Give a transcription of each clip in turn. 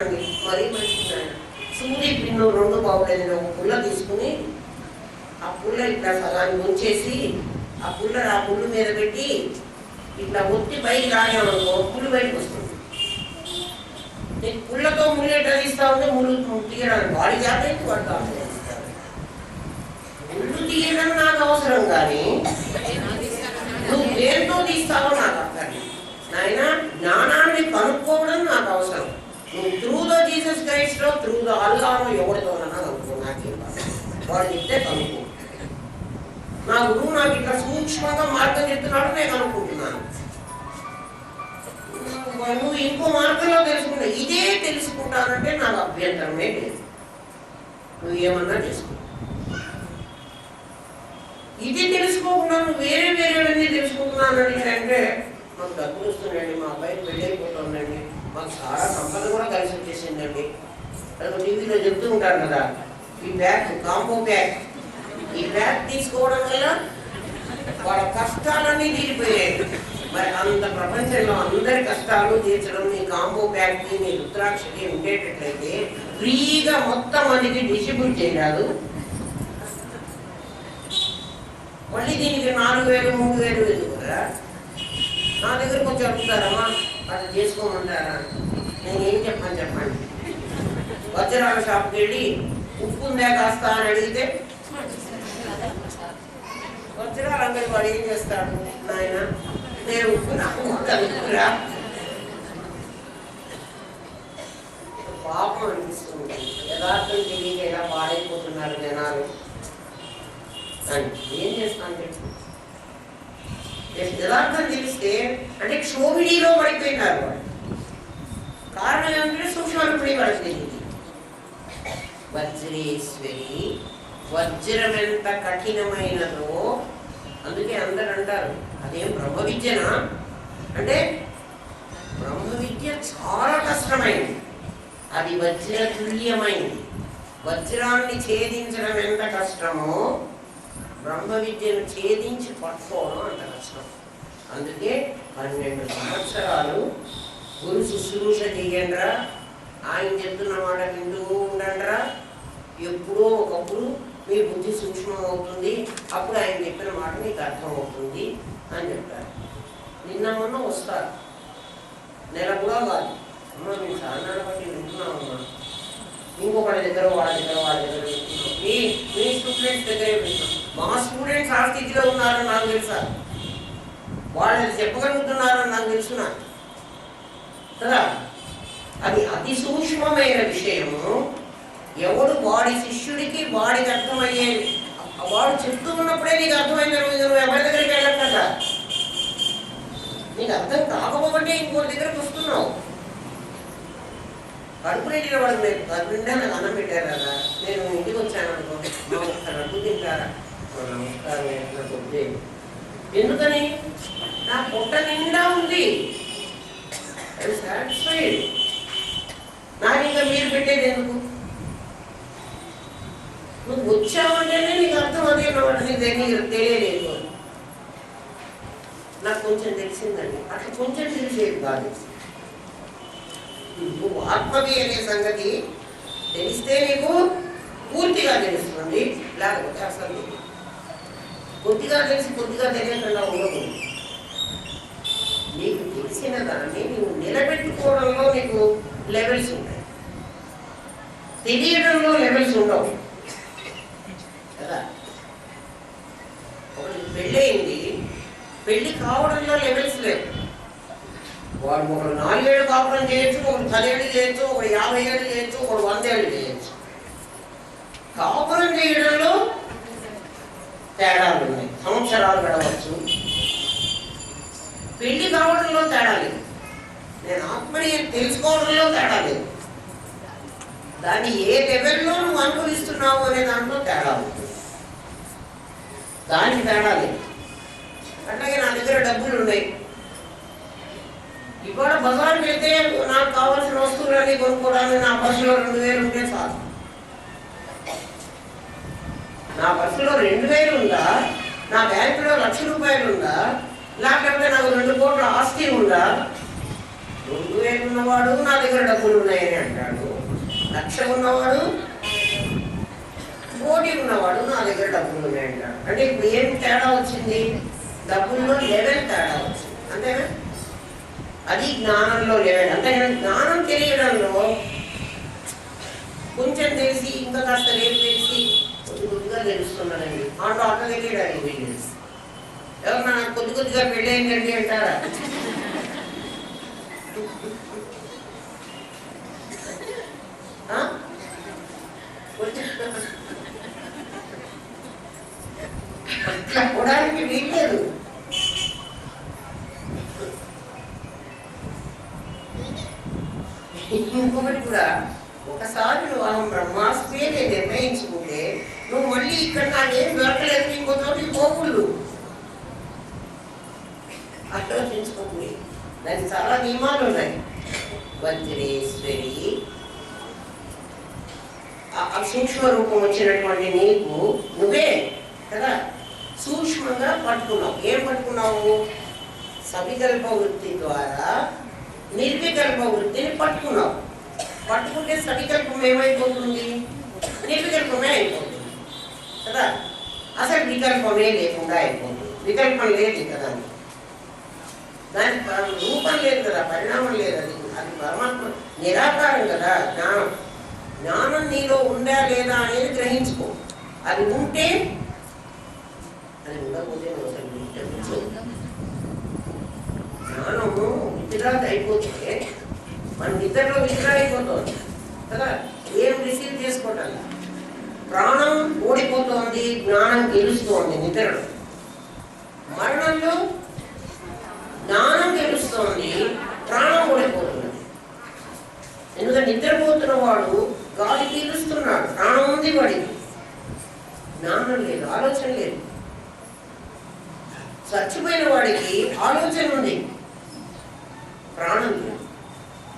మరీ మంచిగా సూది పిన్ను 2 పావులైన ఒక పుల్ల తీసుకుని ఆ పుల్ల ఇట్లా సగాన్ని ఉంచేసి ఆ పుల్ల మీద పెట్టి ఇట్లా ఒత్తి పైకి లాగామనుకో పుల్లు బయటకు వస్తుంది. నీకు పుల్లతో ముళ్ళు ఎట్లా తీస్తా ఉంటే ముళ్ళు తీయడానికి వాడి జాగ్రత్త పడతా ముళ్ళు తీయడం నాకు అవసరం కానీ నువ్వు దేంతో తీస్తావో నాకు అక్కర్లేదు నాయన. జ్ఞానాన్ని కనుక్కోవడం నాకు అవసరం. నువ్వు త్రూ ద జీసస్ క్రైస్ట్లో త్రూ ద అల్లాహ్లో ఎవరితోనన్నా కనుక్కో, నాకేం వాడు చెప్తే కనుక్కో. నా గురువు నాకు ఇట్లా సూక్ష్మంగా మార్గం చెప్తున్నాడు, నేను అనుకుంటున్నాను. నువ్వు ఇంకో మార్గంలో తెలుసుకుంటా ఇదే తెలుసుకుంటానంటే నాకు అభ్యంతరమే లేదు. నువ్వు ఏమన్నా చేసుకో. ఇది తెలుసుకోకుండా నువ్వు వేరేవన్నీ తెలుసుకుంటున్నాను అంటే మాకు డబ్బులు వస్తున్నాయండి, మా అబ్బాయికి పెళ్ళి అయిపోతుందండి, మాకు చాలా సంపద కూడా కలిసి వచ్చేసిందండి. అది టీవీలో చెప్తూ ఉంటారు కదా, ఈ బ్యాగ్ కాంబో బ్యాగ్, ఈ బ్యాగ్ తీసుకోవడం వల్ల వాళ్ళ కష్టాలన్నీ తీరిపోయాయి. మరి అంత ప్రపంచంలో అందరి కష్టాలు తీర్చడం నీ కాంబో బ్యాగ్కి నీ రుద్రాక్షకి ఉండేటట్లయితే ఫ్రీగా మొత్తం మందికి డిస్ట్రిబ్యూట్ చేయరాదు. మళ్ళీ దీనికి 4,000 3,000 ఎందుకు కదా? నా దగ్గర కొంచెం అడుగుతారమ్మా, అట్లా చేసుకోమంటారా? నేను ఏం చెప్పండి. వజ్రాల షాప్కి వెళ్ళి ఉప్పు ఉందా కాస్తా అని అడిగితే వజ్రాల అంగడి వాడు ఏం చేస్తాడు? నాయన నేను ఉప్పు నాకు ఉప్పురా. పాపం అనిపిస్తుంది. యథార్థం తెలియక ఎలా పాడైపోతున్నారు జనాలు. ఏం చేస్తాను చెప్పు. యథార్థం తెలిస్తే అంటే క్షోభిడిలో పడిపోయినారు వాళ్ళు. కారణం ఏమంటే సూక్ష్మరూపిణి వాళ్ళకి తెలియదు. వజ్రేశ్వరి, వజ్రం ఎంత కఠినమైనదో అందుకే అందరు అంటారు అదేం బ్రహ్మ విద్యనా అంటే బ్రహ్మ విద్య చాలా కష్టమైంది, అది వజ్రతుల్యమైంది. వజ్రాన్ని ఛేదించడం ఎంత కష్టమో బ్రహ్మ విద్యను ఛేదించి పట్టుకోవడం అంత కష్టం. అందుకే 12 సంవత్సరాలు గురు శుశ్రూష చెయ్యండిరా, ఆయన చెప్తున్న మాట వింటూ ఉండండిరా. ఎప్పుడో ఒకప్పుడు మీ బుద్ధి సూక్ష్మం అవుతుంది, అప్పుడు ఆయన చెప్పిన మాట మీకు అర్థం అవుతుంది అని చెప్తారు. నిన్న మొన్న వస్తారు, నెల కూడా కాదు. అమ్మ మేము సాధారణ బట్టి వింటున్నామమ్మా, ఇంకొకటి దగ్గర వాళ్ళ దగ్గర వింటున్నాం, మీ స్టూడెంట్స్ దగ్గర వింటున్నాం. మా స్టూడెంట్స్ ఆ స్థితిలో ఉన్నారని నాకు తెలుసా, వాళ్ళు చెప్పగలుగుతున్నారని నాకు తెలుసునా కదా. అది అతి సూక్ష్మమైన విషయము. ఎవడు వాడి శిష్యుడికి వాడికి అర్థమయ్యేది వాడు చెప్తూ ఉన్నప్పుడే నీకు అర్థమైంది. నువ్వు ఎవరి దగ్గరికి వెళ్ళక కదా, నీకు అర్థం కాకపోతే ఇంకోటి దగ్గరకు వస్తున్నావు. కడుపు నిండిన వాడు నేను కడుపు నిండా నాకు అన్నం పెట్టారు కదా, నేను ఇంటికి వచ్చాను అనుకో, రద్దు తింటారా? నమస్కారం, ఎట్లా ఎందుకని నా పొట్ట నిండా ఉంది, సాటిస్ఫైడ్. నాకు ఇంకా మీరు పెట్టేది ఎందుకు? నువ్వు వచ్చావంటేనే నీకు అర్థం అదే నీకు తెలియలేదు. నాకు కొంచెం తెలిసిందండి, అట్లా కొంచెం తెలిసేది కాదు. నువ్వు ఆత్మవి అనే సంగతి తెలిస్తే నీకు పూర్తిగా తెలుస్తుంది, లేకపోతే అసలు కొద్దిగా తెలిసి కొద్దిగా తెలియకుండా ఉండదు. నీకు తెలిసిన దాన్ని నువ్వు నిలబెట్టుకోవడంలో నీకు లెవెల్స్ ఉంటాయి, తెలియడంలో లెవెల్స్ ఉండవు కదా. ఒకటి పెళ్ళయింది, పెళ్ళి కావడంలో లెవెల్స్ లేవు. వాడు ఒకరు 4 ఏళ్ళు కాపురం చేయొచ్చు, ఒకరు 10 ఏళ్ళు చేయొచ్చు, ఒకరు 50 ఏళ్ళు చేయొచ్చు, ఒకరు 100 ఏళ్ళు చేయొచ్చు. కాపురం చేయడంలో తేడాలు ఉన్నాయి, సంవత్సరాలు గడవచ్చు. పెళ్లి కావడంలో తేడా లేదు, నేను ఆత్మని తెలుసుకోవడంలో తేడా లేదు. దాన్ని ఏ లెవెల్లో నువ్వు అనుభవిస్తున్నావు అనే దాంట్లో తేడా ఉంటుంది, దానికి తేడా లేదు. అట్లాగే నా దగ్గర డబ్బులు ఉన్నాయి, ఇవాళ బజార్కి వెళ్తే నాకు కావాల్సిన వస్తువులన్నీ కొనుక్కోవడానికి నా పర్సులో 2,000 ఉంటే చాలు. నా పర్సులో 2,000 ఉందా, నా బ్యాంకులో 1,00,000 రూపాయలు ఉందా, లేకపోతే నాకు 2 కోట్ల ఆస్తి ఉందా, 2000 ఉన్నవాడు నా దగ్గర డబ్బులు ఉన్నాయని అంటాడు, 1,00,000 ఉన్నవాడు, 1,00,00,000 ఉన్నవాడు నా దగ్గర డబ్బులు ఉన్నాయంటాడు. అంటే ఇప్పుడు ఏం తేడా వచ్చింది? డబ్బుల్లో లెవెల్ తేడా వచ్చింది, అంతేనా? అది జ్ఞానంలో లెవెల్. అంటే జ్ఞానం తెలియడంలో కొంచెం తెలిసి ఇంకా కాస్త రేపు తెలిసి కొద్దిగా తెలుస్తున్నానండి ఆటో ఆటో తెలియడానికి వీళ్ళు. ఎవరన్నా కొద్దిగా పెళ్ళి అయిందండి అంటారా? అట్లా పోవడానికి వీల్లేదు. ఇంకొకటి కూడా, ఒకసారి నువ్వు అహం బ్రహ్మాస్మి నేను నిర్ణయించుకుంటే నువ్వు మళ్ళీ ఇక్కడ నాకేం దొరకలేదు ఇంకో చోటికి పోకూడదు. ఆలోచించుకోండి, దానికి చాలా నియమాలు ఉన్నాయి. వజ్రేశ్వరి సూక్ష్మ రూపం వచ్చినటువంటి నీకు నువ్వే కదా సూక్ష్మంగా పట్టుకున్నావు. ఏం పట్టుకున్నావు? సవికల్ప వృత్తి ద్వారా నిర్వికల్ప వృత్తిని పట్టుకున్నావు. పట్టుకుంటే సవికల్పం ఏమైపోతుంది? నిర్వికల్పమే అయిపోతుంది కదా. అసలు వికల్పమే లేకుండా అయిపోతుంది. వికల్పం లేదు కదా, దానికి రూపం లేదు కదా, పరిణామం లేదు. అది పరమాత్మ నిరాకారం కదా. జ్ఞానం నీలో ఉందా లేదా అనేది గ్రహించుకో. అది ఉంటే, అది ఉండకపోతే జ్ఞానము విత్డ్రాట్ అయిపోతే మన నిద్రలో విత్డ్రా అయిపోతుంది కదా. ఏం రిసీవ్ చేసుకోవటం, ప్రాణం ఓడిపోతుంది, జ్ఞానం గెలుస్తోంది నిద్రలో. మరణంలో జ్ఞానం గెలుస్తోంది, ప్రాణం ఓడిపోతుంది. ఎందుకంటే నిద్రపోతున్న వాడు గాలి పీలుస్తున్నాడు, ప్రాణం ఉంది వాడికి, జ్ఞానం లేదు, ఆలోచన లేదు. చచ్చిపోయిన వాడికి ఆలోచన ఉంది, ప్రాణం లేదు.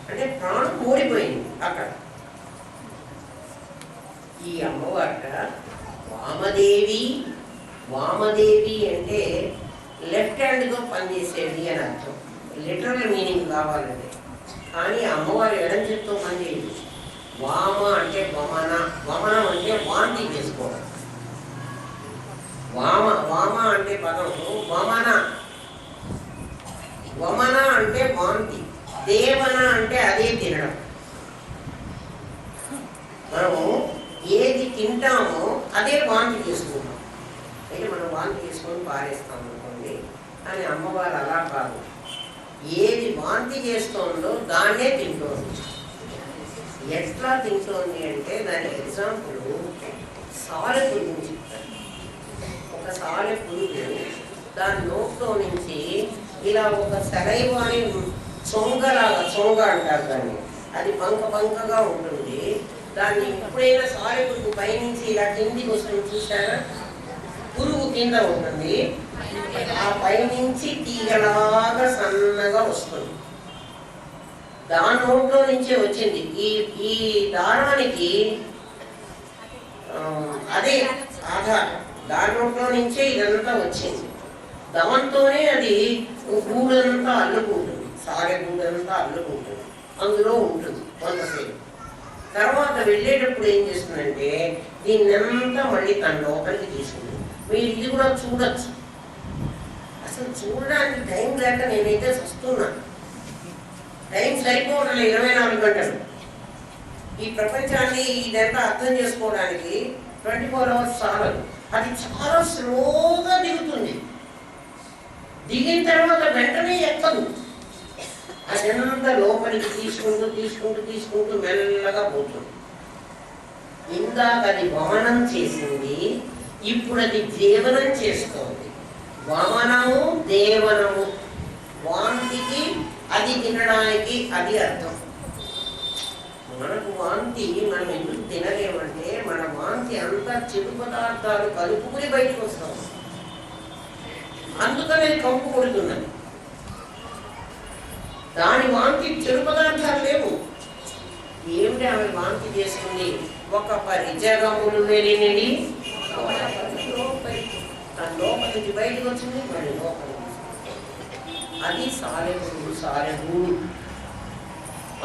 అంటే ప్రాణం ఓడిపోయింది అక్కడ. ఈ అమ్మవాట వామదేవి. వామదేవి అంటే లెఫ్ట్ హ్యాండ్తో పనిచేసేది అని అర్థం, లిటరల్ మీనింగ్ కావాలంటే. కానీ అమ్మవారి ఎడం చేతితో పనిచేయదు. వామ అంటే వమన, వమనం అంటే వాంతి చేసుకోవడం. వామ అంటే పదము వమన, వమన అంటే వాంతి, దేవన అంటే అదే తినడం. మనము ఏది తింటామో అదే వాంతి చేసుకుంటాం. అయితే మనం వాంతి చేసుకొని పారేస్తాం అనుకోండి, కానీ అమ్మవారు అలా కాదు. ఏది వాంతి చేస్తోందో దాన్నే తింటోంది. ఎట్లా తింటోంది అంటే దానికి ఎగ్జాంపుల్ సాలెపురుగు నుంచి చెప్తారు. ఒక సాలెపురుగు దాని నోట్లో నుంచి ఇలా ఒక సరైవాని చొంగలాగా, చొంగ అంటారు దాన్ని, అది బంకగా ఉంటుంది. దాన్ని ఎప్పుడైనా సాలెపురుగు పైనుంచి ఇలా కిందికి వస్తుంది చూసారా, పురుగు కింద ఉంటుంది, ఆ పైనుంచి తీగలాగా సన్నగా వస్తుంది. దాని నోట్లో నుంచే వచ్చింది. ఈ దారానికి అదే ఆధారం, దాని నోట్లో నుంచే ఇదంతా వచ్చింది. దాంతోనే అది గూడంతా అల్లుకుంటుంది, సాగే గూడంతా అల్లుకుంటుంది, అందులో ఉంటుంది కొంతసేపు. తర్వాత వెళ్ళేటప్పుడు ఏం చేస్తుందంటే దీన్నంతా మళ్ళీ తన లోపలికి తీసుకుంటుంది. మీరు ఇది కూడా చూడొచ్చు. అసలు చూడడానికి టైం లేక నేనైతే వస్తున్నాను, టైం సరిపోవడం 24 గంటలు. ఈ ప్రపంచాన్ని ఇదంతా అర్థం చేసుకోవడానికి 24 hours చాలదు. అది చాలా స్లోగా దిగుతుంది. దిగిన తర్వాత వెంటనే ఎక్కదు, అదంతా లోపలికి తీసుకుంటూ మెల్లగా పోతుంది. ఇందాక అది వమనం చేసింది, ఇప్పుడు అది దేవనం చేస్తోంది. వమనము దేవనము, వాంతికి అది తినడానికి అది అర్థం. మనకు వాంతి మనం ఎందుకు తినలేమంటే మన వాంతి అంతా చెడు పదార్థాలు కలుపుకుని బయటకు వస్తాం, అందుకనే కంపు కొడుతున్నది. దాని వాంతి చెడు పదార్థాలు లేవు. ఏమిటి ఆమె వాంతి చేస్తుంది? ఒక పరిజగములు వెళ్ళినది లోపల నుంచి బయటకు వచ్చింది, మళ్ళీ లోపల. అది సాలెపురుగు, సాలెగూడు.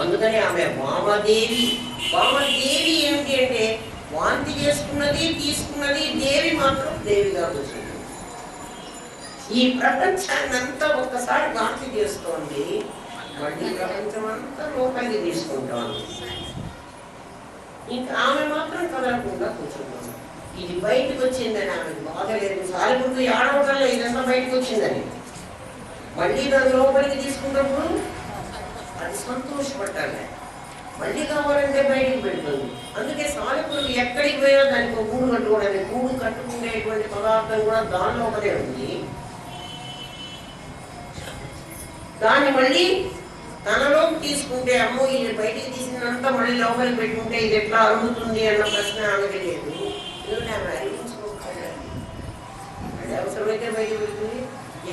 అందుకని ఆమె వామదేవి. వామదేవి ఏమిటి అంటే వాంతి చేసుకున్నది, తీసుకున్నది, దేవి మాత్రం దేవిగా కూర్చుంది. ఈ ప్రపంచాన్ని అంతా ఒక్కసారి వాంతి చేసుకోండి, మళ్ళీ ప్రపంచం అంతా లోపలికి తీసుకుంటాను. ఇంకా ఆమె మాత్రం కదలకుండా కూర్చుంటాను. ఇది బయటకు వచ్చిందని ఆమెకు బాధ లేదు. సాలిపుడు ఆడవటంలో ఇదంతా బయటకు వచ్చిందని మళ్ళీ దాని లోపలికి తీసుకున్నప్పుడు అది సంతోషపడ్డాలి. మళ్ళీ కావాలంటే బయటికి పెడుతుంది. అందుకే సాలిపురుగు ఎక్కడికి పోయా దానికి ఒక గూడు కట్టుకోవడానికి, గూడు కట్టుకునేటువంటి పదార్థం కూడా దాని లోపలే ఉంది. దాన్ని మళ్ళీ తనలోకి తీసుకుంటే అమ్మో ఇది బయటికి తీసినంతా మళ్ళీ లోపలికి పెట్టుకుంటే ఇది ఎట్లా అరుగుతుంది అన్న ప్రశ్న ఆమెకి లేదు. ఎందుకంటే ఆమె అరిగించుకోవాలి. అంటే అవసరమైతే బయట పెడుతుంది.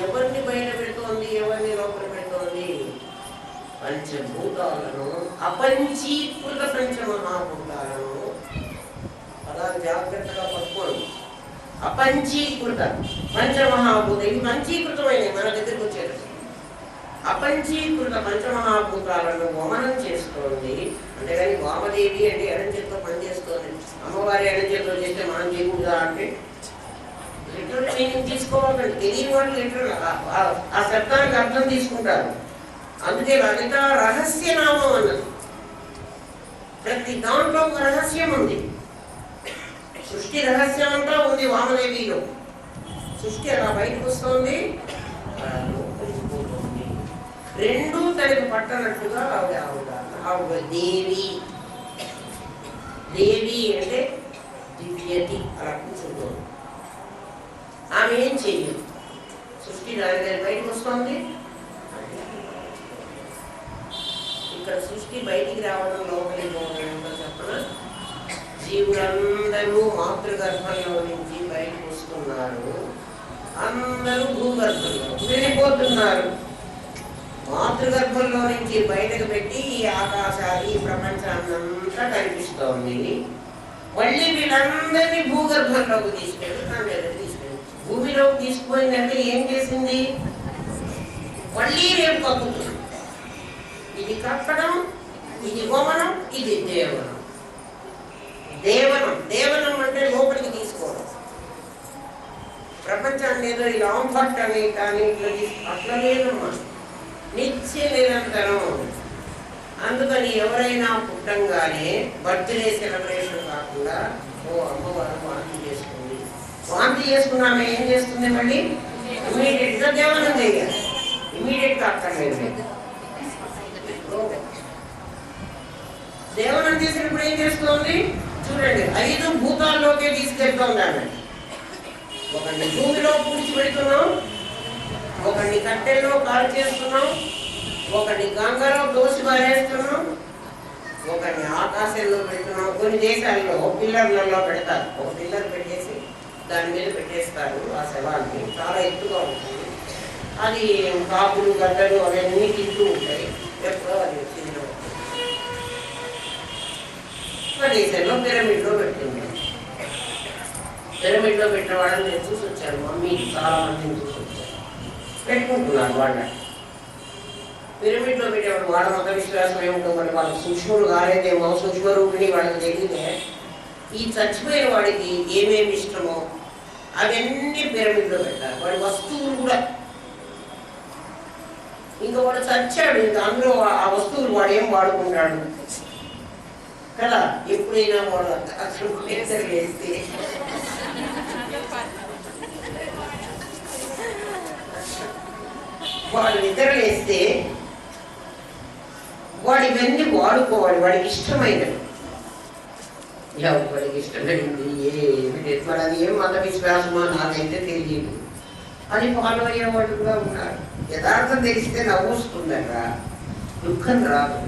ఎవరిని బయట పెడుతోంది, ఎవరిని లోపల పెడుతోంది? పంచభూతాలను, అపంచీకృత పంచమహాభూతాలను. పదాలు జాగ్రత్తగా పట్టుకోండి. అపంచీకృత పంచమహాభూతం, ఇవి పంచీకృతమైన మన దగ్గరికి వచ్చేది. అపంచీకృత పంచమహాభూతాలను వమనం చేస్తోంది. అంతేగాని వామదేవి అంటే ఎడం చేతితో పనిచేస్తోంది. అమ్మవారి ఎడం చేతితో చేస్తే మనం చేయకూడదా అంటే లిటరల్ మీనింగ్ తీసుకోవాలండి. తెలియని వాళ్ళు లిటరల్ ఆ శబ్దానికి అర్థం తీసుకుంటారు. అందుకే లలిత రహస్య నామం అన్నది. ప్రతి దాంట్లో ఒక రహస్యం ఉంది. సృష్టి రహస్యం అంతా ఉంది వామదేవిలో. సృష్టి అలా బయటకు వస్తుంది, రెండూ తనకు పట్టనట్టుగా ఆవిడ దేవి. దేవి అంటే దివ్యతి, అలా కూర్చుంటుంది. ఆమె ఏం చెయ్యదు. సృష్టి దాని బయటకు వస్తుంది. ఇక్కడ సృష్టి బయటికి రావడం, లోపలికి పోవడం చెప్పన జీవులందరూ మాతృగర్భంలో నుంచి బయటకు వస్తున్నారు. అందరూ భూగర్భంలో వెళ్ళిపోతున్నారు. మాతృగర్భంలో నుంచి బయటకు పెట్టి ఈ ఆకాశాలు, ఈ ప్రపంచాన్నంతా కనిపిస్తోంది. మళ్ళీ వీళ్ళందరినీ భూగర్భంలోకి తీసుకెళ్ళి భూమిలోకి తీసుకుపోయిందంటే ఏం చేసింది? మళ్ళీ రేపు కక్కుతుంది. ఇది కక్కడం, ఇది వమనం, ఇది దేవనం. దేవనం దేవనం అంటే లోపలికి తీసుకోవడం. ప్రపంచాన్ని ఏదో ఇలా ఆంఫట్ అని కానీ అట్లా లేదమ్మా, నిత్య నిరంతరం. అందుకని ఎవరైనా పుట్టంగానే బర్త్డే సెలబ్రేషన్ కాకుండా ఓ అమ్మవారు వాంతి చేసుకుంది. వాంతి చేసుకున్నామే ఏం చేస్తుంది? మళ్ళీ ఇమీడియట్గా దేవనం చేయాలి. ఇమీడియట్గా అక్కర్లేదు. దేవనం చేసినప్పుడు ఏం చేస్తుంది చూడండి, 5 భూతాల్లోకే తీసుకెళ్తోంది ఆమె. ఒకరిని భూమిలో పూడ్చిపెడుతున్నాం, ఒకరిని కట్టెల్లో కాల్ చేస్తున్నాం, ఒకరిని గంగలో దోసి పారేస్తున్నాం, ఒకరిని ఆకాశంలో పెడుతున్నాం. కొన్ని దేశాల్లో పిల్లర్లలో పెడతారు. ఒక పిల్లర్ పెట్టేసి దాని మీద పెట్టేస్తారు ఆ శవాన్ని. చాలా ఎత్తుగా ఉంటుంది. అది కాపులు గడ్డలు అవన్నీ తింటూ ఉంటాయి. ఎప్పుడో అది చిన్న దేశంలో పిరమిడ్లో పెట్టింది. పిరమిడ్లో పెట్టిన వాళ్ళని నేను చూసి వచ్చాను. మమ్మీ చాలా మందిని చూసి వచ్చాను. పెట్టుకుంటున్నారు వాళ్ళ. పిరమిడ్లో పెట్టేవాడు వాళ్ళ మత విశ్వాసం ఏముంటుంది? మరి వాళ్ళకి సూక్ష్ములు కాలేదేమో, సూక్ష్మరూపిణి వాళ్ళకి తెలియదే. ఈ చచ్చిపోయిన వాడికి ఏమేమి ఇష్టమో అవన్నీ పిరమిడ్లో పెట్టారు. వాడి వస్తువులు కూడా. ఇంకా వాడు చచ్చాడు, ఇంకా అందులో ఆ వస్తువులు వాడు ఏం వాడుకుంటాడు కదా. ఎప్పుడైనా వాడు అసలు వేస్తే వాడు నిద్రలేస్తే వాడి ఇవన్నీ వాడుకోవాలి. వాడికి ఇష్టమైనది. వాడికి ఇష్టమైంది ఏమి మరి అది ఏం మత విశ్వాసమో నాకైతే తెలియదు. అది ఫాలో అయ్యేవాళ్ళు కూడా ఉన్నారు. యథార్థం తెలిస్తే నవ్వుస్తుందట, దుఃఖం రాదు.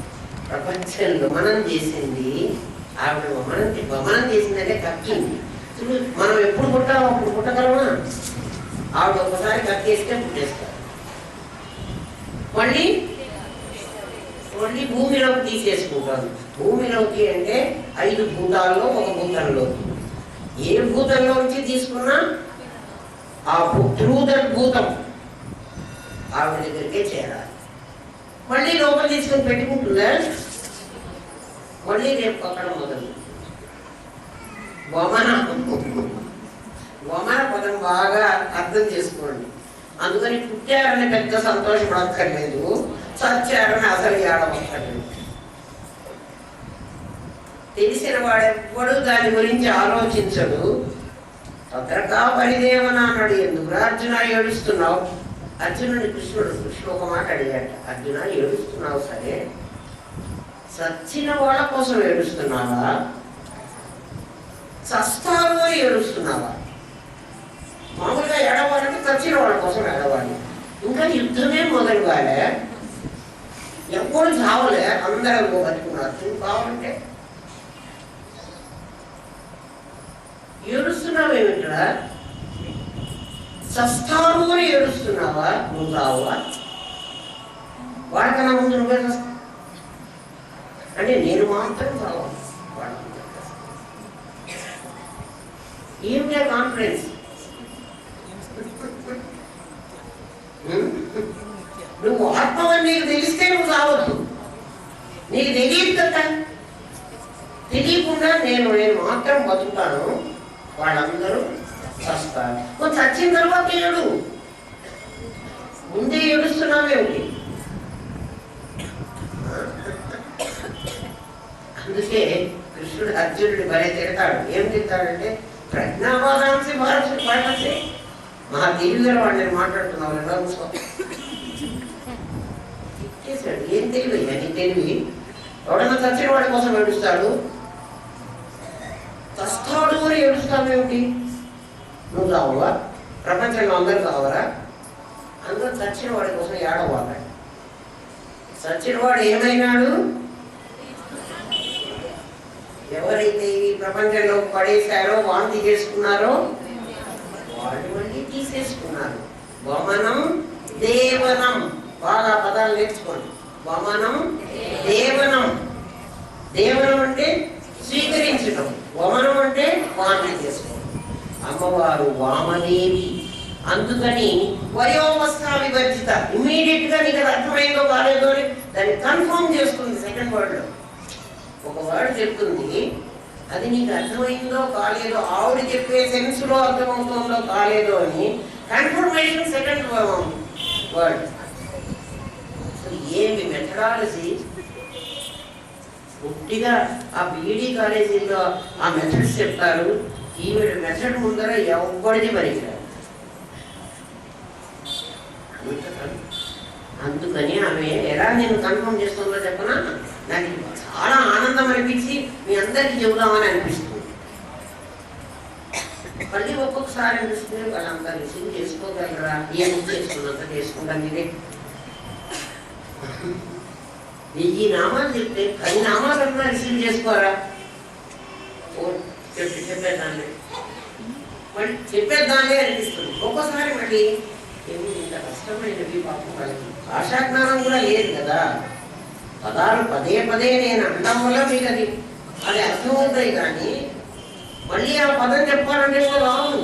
ప్రపంచంలో మనం చేసింది ఆవిడ వమనం చేసిందంటే కక్కింది. మనం ఎప్పుడు పుట్టామో అప్పుడు పుట్టగలమా? ఆవిడ ఒకసారి కక్కేస్తే పుట్టేస్తారు. మళ్ళీ మళ్ళీ భూమిలోకి తీసేసుకుంటాను. భూమిలోకి అంటే 5 భూతాల్లో ఒక భూతంలోకి. ఏ భూతంలో నుంచి తీసుకున్నా ఆ త్రూ దట్ భూతం ఆవిడ దగ్గరికే చేరాలి. మళ్ళీ లోపల తీసుకొని పెట్టుకుంటుందా? మళ్ళీ రేపు పక్కన మొదలు. వమన పదం బాగా అర్థం చేసుకోండి. అందుకని పుట్టారని పెద్ద సంతోషపడక్కర్లేదు, చచ్చారని అసలు ఏడవక్కర్లేదు. తెలిసిన వాడెప్పుడు దాని గురించి ఆలోచించడు. భద్రకా పరిదేవన అన్నాడు. ఎందుకురా అర్జున ఏడుస్తున్నావు? అర్జునుడి కృష్ణుడు ఒక మాట అడిగాట, అర్జున ఏడుస్తున్నావు సరే, చచ్చిన వాళ్ళ కోసం ఏడుస్తున్నావా, చస్తారు అని ఏడుస్తున్నావా? మామూలుగా ఏడవాలంటే చచ్చిన వాళ్ళ కోసం ఏడవాలి. ఇంకా యుద్ధమే మొదలు కాలే, ఎప్పుడు చావలే, అందరూ బతుకున్నారు. కావాలంటే ఏడుస్తున్నావేమిట్రా? చస్తారు అని ఏడుస్తున్నావా? నువ్వు చావా? వాడికన్నా ముందు నువ్వే చస్తావు అంటే నేను మాత్రం చావా? ఏమిటే కాన్ఫిడెన్స్? నువ్వు ఆత్మని నీకు తెలిస్తే నువ్వు చావద్దు. నీకు తెలియదు కదా, తెలియకుండా నేను మాత్రం బతుకుతాను, వాళ్ళందరూ చస్తారు. నువ్వు చచ్చిన తర్వాత ఏడు, ముందే ఏడుస్తున్నావేమిటి? అందుకే కృష్ణుడు అర్జునుడి భలే తిడతాడు. ఏం తిడతాడంటే, ప్రజ్ఞావాదాంశి భారత పాఠంటే మహా తెలివిగా వాడిని మాట్లాడుతున్నావు ఎలా చూసుకో చేశాడు. ఏం తెలివి అని తెలివి? ఎవడన్నా చచ్చిన వాడి కోసం ఏడుస్తాడు, చస్తాడు అని ఏడుస్తావేమిటి? నువ్వు కావా? ప్రపంచంలో అందరూ కావరా? అందరూ చచ్చిన వాడి కోసం ఏడవాలి. చచ్చిన వాడు ఏమైనాడు? ఎవరైతే ఈ ప్రపంచంలో పడేశారో, వాంతి చేసుకున్నారో వాళ్ళు మళ్ళీ తీసేసుకున్నారు. వమనం దేవనం, బాగా పదాలు నేర్చుకోండి. వమనం దేవనం. దేవనం అంటే స్వీకరించడం, వమనం అంటే వాంతి చేసుకోవడం. అమ్మవారు వామదేవి. అందుకని వయోవస్థ వివర్జిత. ఇమ్మీడియట్ గా నీకు అర్థమైందో కాలేదో అని దాన్ని కన్ఫర్మ్ చేసుకుంది. సెకండ్ వర్డ్ లో ఒక వర్డ్ చెప్తుంది, అది నీకు అర్థమైందో కాలేదో, ఆవిడ చెప్పే సెన్స్ లో అర్థమవుతుందో కాలేదో అని కన్ఫర్మేషన్ సెకండ్ వర్డ్. ఏమి మెథడాలజీ! పుట్టిగా ఆ బీఈడీ కాలేజీలో ఆ మెథడ్స్ చెప్తారు, ఈవిడ మెథడ్ ముందర ఎవరిది పనికిరాదు. అందుకని ఆమె ఎలా నేను కన్ఫర్మ్ చేస్తుందో చెప్పనా, నాకు చాలా ఆనందం అనిపించి మీ అందరికీ చెబుదామని అనిపిస్తుంది. మళ్ళీ ఒక్కొక్కసారి అనిపిస్తుంది, వాళ్ళంతా రిసీవ్ చేసుకోగలరా? ఏం చేసుకున్నంత చేసుకుంటాను. ఇదే 1000 నామాలు చెప్తే 10 నామాలన్నా రిసీవ్ చేసుకోరా? చెప్పేదాన్ని మళ్ళీ చెప్పేదాన్నే అనిపిస్తుంది. ఒక్కోసారి మళ్ళీ ఏమి ఇంత కష్టమైనవి పాపం వాళ్ళకి భాషాజ్ఞానం కూడా లేదు కదా. పదాలు పదే పదే నేను అనడం వల్ల మీకు అది అర్థమవుతాయి, కానీ మళ్ళీ ఆ పదం చెప్పాలంటే రాదు.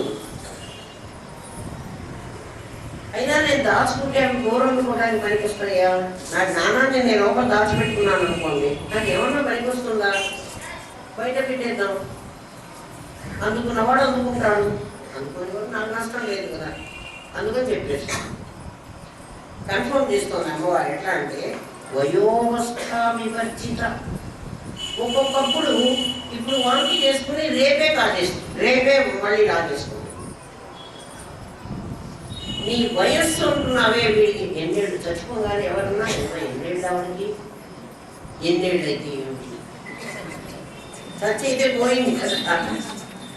అయినా నేను దాచుకుంటే అవి కూర వండుకోవడానికి పనికి వస్తాయా? నా జ్ఞానాన్ని నేను లోపల దాచిపెట్టుకున్నాను అనుకోండి, నాకు ఏమన్నా పనికి వస్తుందా? బయట పెట్టేద్దాం, అందుకున్నవాడు అందుకుంటాడు, అందుకుని కూడా నాకు నష్టం లేదు కదా. అందుకని చెప్పేస్తాను. కన్ఫర్మ్ చేస్తుంది అమ్మవారు. ఎట్లా అంటే వయోవస్థ వివర్జిత. ఒక్కొక్కప్పుడు ఇప్పుడు వాంతి చేసుకుని రేపే కాజేస్తుంది, రేపే మళ్ళీ రాజేస్తుంది. నీ వయస్సు ఉంటున్నావే, వీడికి ఎన్నేళ్ళు చచ్చిపోగానే ఎవరన్నా ఎన్నేళ్ళు అవడానికి, ఎన్నేళ్ళు అయితే చచ్చి అయితే పోయింది కదా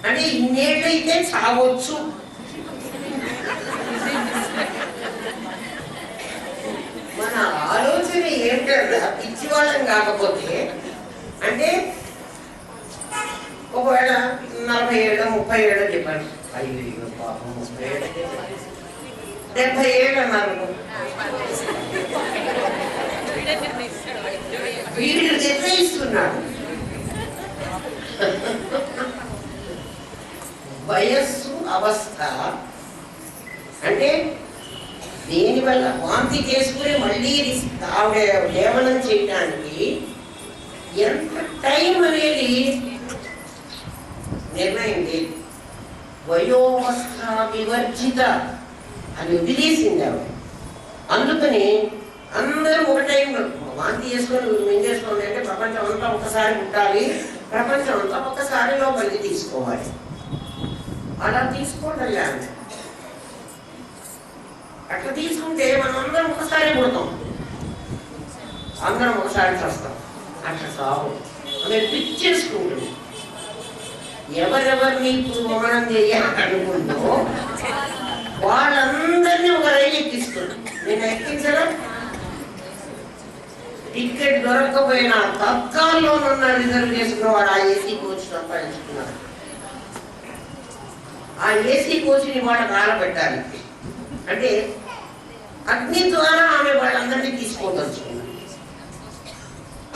అంటే ఇన్నేళ్ళు అయితే చావచ్చు. మన ఆలోచన ఏంటంటే పిచ్చి వాళ్ళం కాకపోతే, అంటే ఒకవేళ 40 ఏళ్ళు 30 ఏళ్ళు చెప్పారు, 5 పాపం 30 ఏళ్ళు 70 ఏళ్ళు అన్నారు, వీడు నిర్ణయిస్తున్నాడు. వయస్సు అవస్థ అంటే దేనివల్ల వాంతి చేసుకుని మళ్ళీ ఆవిడ లేవనం చేయడానికి ఎంత టైం అనేది నిర్ణయం లేదు. వయోవస్థ వివర్జిత అని వదిలేసింది ఆవిడ. అందుకని అందరూ ఒక టైంలో వాంతి చేసుకొని ఏం చేసుకోండి అంటే ప్రపంచం అంతా ఒకసారి పుట్టాలి, ప్రపంచం అంతా ఒకసారి లోపలికి తీసుకోవాలి. అలా తీసుకోవడం లేదు. అట్లా తీసుకుంటే మనం అందరం ఒకసారి పుడతాం, అందరం ఒకసారి చేస్తాం. అట్లా సాగు మీరు పిక్ చేసుకుంటుంది. ఎవరెవరిని ఇప్పుడు మమనం చేయాలనుకుంటూ వాళ్ళందరినీ ఒక రైలు ఎక్కిస్తుంది. నేను ఎక్కించడం టికెట్ దొరకకపోయినా తత్కాల్లోనున్న రిజర్వ్ చేసుకున్న వాడు ఆ ఏసీ కోచ్ సంపాదించుకున్నాడు. ఆ ఏసీ కోచ్ని వాళ్ళ కాలబెట్టాలి. అంటే అగ్ని ద్వారా ఆమె వాళ్ళందరినీ తీసుకోదలుచుకున్నారు.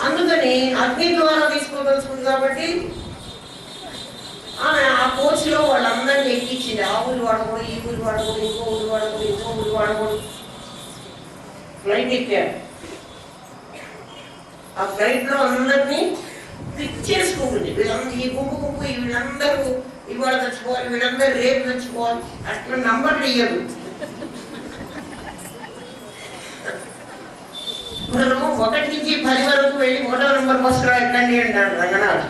అందుకని అగ్ని ద్వారా తీసుకోదలుచుకుంది కాబట్టి ఆమె ఆ కోచ్లో వాళ్ళందరినీ ఎక్కించింది. ఆ ఊరు వాడకూడదు, ఈ ఊరు వాడకూడదు, ఇంకో ఊరు వాడకూడదు, ఇంకో ఊరు వాడకూడదు. ఫ్లైట్ ఎక్కారు. ఆ ఫ్లైట్లో అందరినీ పిక్ చేసుకుంటుంది. వీళ్ళందరూ ఈ గుంపు వీళ్ళందరూ ఇవాళ తెచ్చుకోవాలి, వీళ్ళందరూ రేపు తెచ్చుకోవాలి. అట్లా నంబర్లు ఇయ్యదు. మనం 1 నుంచి 10 వరకు వెళ్ళి 1వ నెంబర్ బస్సులో ఎక్కండి అంటాడు రంగనాథ్.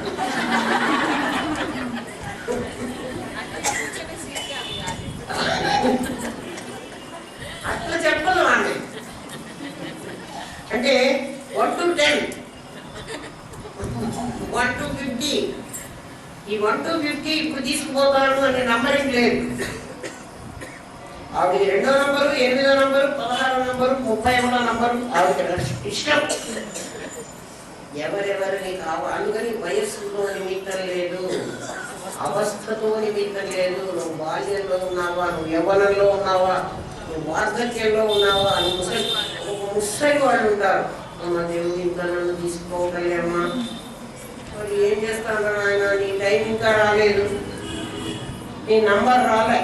అట్లా చెప్పదు ఆమె. అంటే 1 to 10, 1 to 50. ఈ 1 to 50 ఇప్పుడు తీసుకుపోతాడు అనే నంబరింగ్ లేదు. ఆవిడ 2వ నంబరు, 8వ నంబరు, 16వ నంబరు, 31వ నంబరు ఆవిడ ఇష్టం. ఎవరెవరిని కావాలి. అందుకని వయస్సుతో నిమిత్తం లేదు, అవస్థతో నిమిత్తం లేదు. నువ్వు బాల్యంలో ఉన్నావా, నువ్వు యవ్వనంలో ఉన్నావా, నువ్వు వార్ధక్యంలో ఉన్నావా. ముసలి వాళ్ళు ఉంటారు, అమ్మ దేవుడు ఇంకా నన్ను తీసుకోగలేమ్మా, మరి ఏం చేస్తాను ఆయన, నీ టైం ఇంకా రాలేదు, నీ నంబర్ రాలే.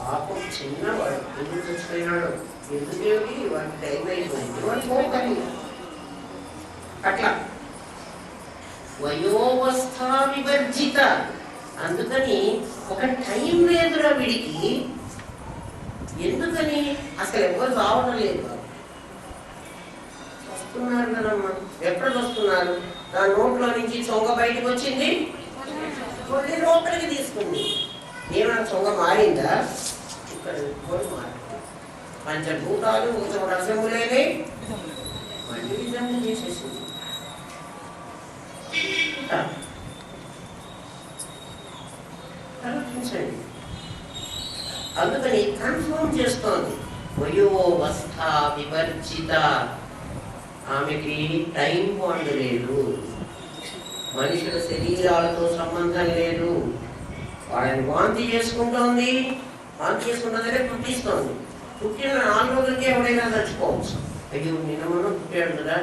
పాపం చిన్నవాడు ఎందుకు చచ్చిపోయినాడు, ఎందుకేమి వాటి టైం అయిపోయింది, వాడు పోగలి. అట్లా వయోవస్థ వివర్జిత. అందుకని ఒక టైం లేదురా వీడికి. ఎందుకని అసలు ఎవరు రావడం లేదు. వస్తున్నారు కదమ్మా, ఎక్కడికి వస్తున్నారు? నా నోట్లో నుంచి చొంగ బయటకు వచ్చింది, కొన్ని లోపలికి తీసుకుంది. ఏమైనా చొంగ మారిందా? ఇక్కడ మారింది. పంచభూతాలు ఒక రసములేనే మళ్ళీ విధంగా చేసేసింది. ఆలోచించండి. అందుకని కన్ఫర్మ్ చేస్తోంది వయోవస్థ వివర్జిత. ఆమెకి టైం బాండ్ లేదు, మనుషుల శరీరాలతో సంబంధం లేదు. వాళ్ళని వాంతి చేసుకుంటోంది, వాంతి చేసుకుంటుందంటే పుట్టిస్తోంది. పుట్టిన 4 రోజులకే ఎవరైనా చచ్చిపోవచ్చు. అయ్యో నిన్న మనం పుట్టాడు కదా,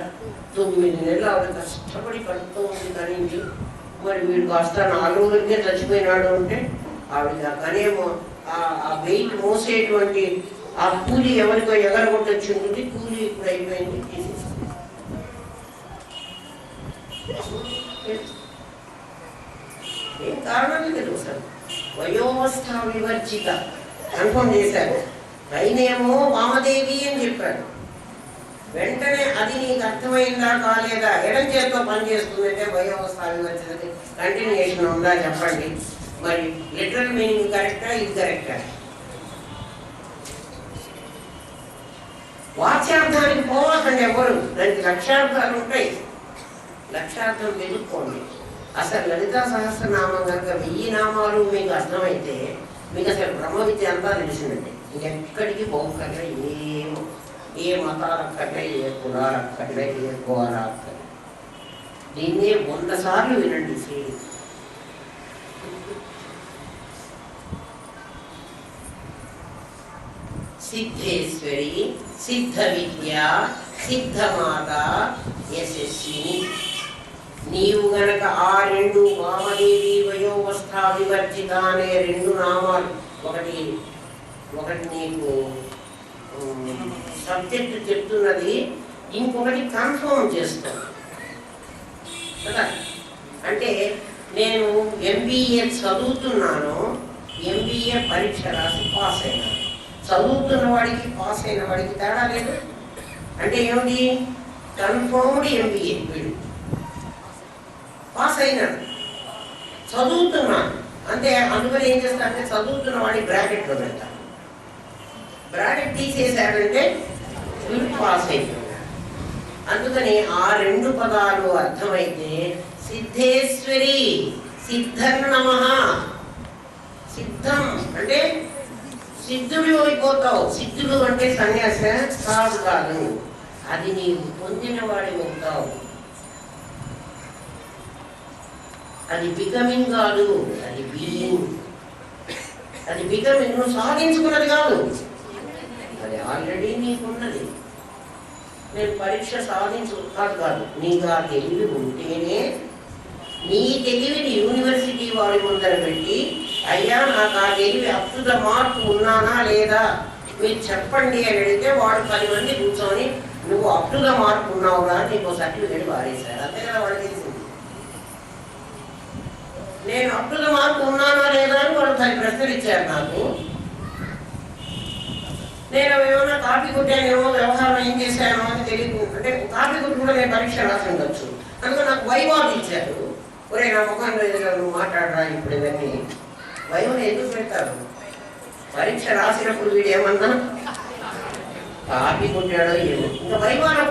9 నెలలు ఆవిడ కష్టపడి కడుపుతూ ఉంది కానీ మరి వీడు కాస్త 4 రోజులకే చచ్చిపోయినాడు అంటే ఆవిడ కనేమో ఆ వెయిట్ మోసేటువంటి ఆ కూలి ఎవరికో ఎగరగొట్టొచ్చి ఉంటుంది. కూలి ఇప్పుడు అయిపోయింది, తీసేస్తుంది. ఏం కారణం లేదు సార్. వయోవస్థ వివర్జిత కన్ఫర్మ్ చేశారు. పైనేమో వామదేవి అని చెప్పాడు. వెంటనే అది నీకు అర్థమైందా కాలేదా, ఎడం చేతితో పనిచేస్తుందంటే వయోవస్థ వివర్జిత కంటిన్యూషన్ ఉందా చెప్పండి. మరి లిటరల్ మీనింగ్ కరెక్టా, ఇది కరెక్టా? వాచ్యార్థానికి పోవాలండి ఎవరు, దానికి లక్ష్యార్థాలు ఉంటాయి. లక్ష్యార్థం వెతుక్కోండి. అసలు లలితా సహస్రనామం కనుక 1000 నామాలు మీకు అర్థమైతే మీకు అసలు బ్రహ్మ విద్య అంతా తెలిసిందండి. ఇంకెక్కడికి పోకర్లే, ఏ మతాలక్కర్లే, ఏ కులాలక్కర్లే, ఏ గోరాక్కర్లే. దీన్నే 100 సార్లు వినండి. సిద్ధేశ్వరి, సిద్ధ విద్య, సిద్ధమాత, యశస్విని. నీవు గనక ఆ 2 వామదేవి వయోవస్థ వివర్జిత అనే 2 నామాలు, ఒకటి నీకు సబ్జెక్టు చెప్తున్నది ఇంకొకటి కన్ఫర్మ్ చేస్తాం కదా. అంటే నేను ఎంబీఏ చదువుతున్నాను, ఎంబీఏ పరీక్ష రాసి పాస్ అయినాను. చదువుతున్న వాడికి పాస్ అయిన వాడికి తేడా లేదు. అంటే ఏమిటి? కన్ఫర్మ్డ్ ఎంబీఏ, వీడు పాస్ అయినాడు, చదువుతున్నాను అంటే. అందుకని ఏం చేస్తారంటే చదువుతున్న వాడిని బ్రాకెట్లో పెడతాను. బ్రాకెట్ తీసేశాడంటే వీడు పాస్ అయిపోయాడు. అందుకని ఆ రెండు పదాలు అర్థమైతే సిద్ధేశ్వరి, సిద్ధం నమః. సిద్ధం అంటే సిద్ధుడు అయిపోతావు. సిద్ధుడు అంటే సన్యాస కాదు, కాదు, అది నీవు పొందిన వాడి అవుతావు. అది బికమింగ్ కాదు, అది బీయింగ్. అది బికమింగ్ నువ్వు సాధించుకున్నది కాదు, అది ఆల్రెడీ నీకున్నది. నేను పరీక్ష సాధించు కాదు, నీకు ఆ తెలివి ఉంటేనే, నీ తెలివిని యూనివర్సిటీ వారి ముందర పెట్టి, అయ్యా నాకు ఆ తెలివి అప్ టు ద మార్క్ ఉన్నానా లేదా మీరు చెప్పండి అని అడిగితే వాడు 10 మంది కూర్చొని నువ్వు అప్ టు ద మార్క్ ఉన్నావుగా నీకు సర్టిఫికేట్ వారేశారు. అంతే కదా వాడు తెలిసింది. నేను అప్ టు ద మార్క్ ఉన్నానా లేదా అని వాడు 10 ప్రశ్నలు ఇచ్చారు నాకు. నేను ఏమైనా కాపీ కొట్టానేమో, వ్యవహారం ఏం చేశానో అని తెలియదు. అంటే కాపీ కొట్టి కూడా నేను పరీక్ష రాసి ఉండొచ్చు. అందుకని నాకు వైవాలు ఇచ్చారు. ఒరే నా ముఖంలో ఎదురు నువ్వు మాట్లాడరా ఇప్పుడు ఇవన్నీ. వైవాలు ఎందుకు పెడతారు? పరీక్ష రాసినప్పుడు వీడు ఏమన్నా కాపీ కొట్టాడో ఏమో, ఇంకా వైవాలు